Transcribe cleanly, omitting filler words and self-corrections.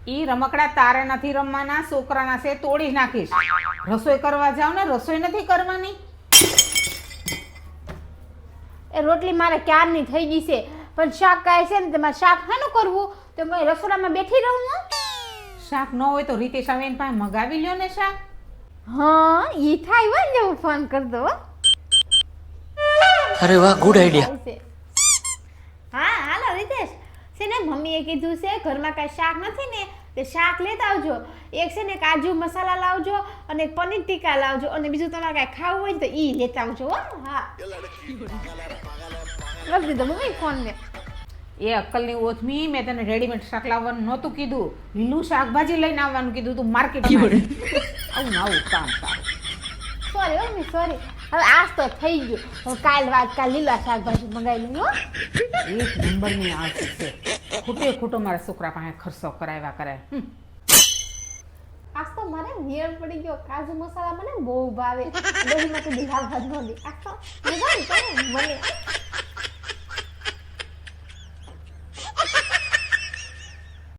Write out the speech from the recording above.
ઈ રમકડા તારે નથી રમવાના, છોકરાના છે, તોડી નાખીશ. રસોઈ કરવા જાવ ને, રસોઈ નથી કરવાની. એ રોટલી મારે ક્યારની થઈ ગઈ છે, પણ શાક કાંઈ છે ને તમારે શાક શાનું કરવું? તો મેં રસોડામાં બેઠી રહું ને. શાક ન હોય તો રીતેશ આવે એની પાસે મગાવી લ્યો ને શાક. હા ઈ થાય હોય ને હું ફોન કર દો. અરે વાહ, ગુડ આઈડિયા. હા હાલો રીતેશ, છે ને મમ્મીએ કીધું છે ઘરમાં કાંઈ શાક નથી ને તે શાક લેતા આવજો. એક છે ને કાજુ મસાલા લાવજો અને એક પનીર ટીકા લાવજો અને બીજું તમારે કાંઈ ખાવું હોય ને તો ઈ લેતા આવજો હો. હા લઈ દીધો મમ્મી ફોન ને. એ અક્કલની ઓથમી, મેં તને રેડીમેડ શાક લાવવાનું નહોતું કીધું, લીલું શાકભાજી લઈને આવવાનું કીધું તું માર્કેટમાં. આવું ને આવું કામ તારું. Sorry mummy sorry. હવે આજ તો થઈ ગયું. હું કાલ લીલા શાકભાજી મંગાવી લઉં હો. એક નંબરની આળસી છે, ખોટે ખોટો મારા છોકરા પાસે ખર્ચો કરાવ્યા કરે. આજ તો મને મેળ પડી ગયો. કાજુ મસાલા મને બહુ ભાવે. દહીંમાં તો દીવા ભાત નો દી. આજ તો મને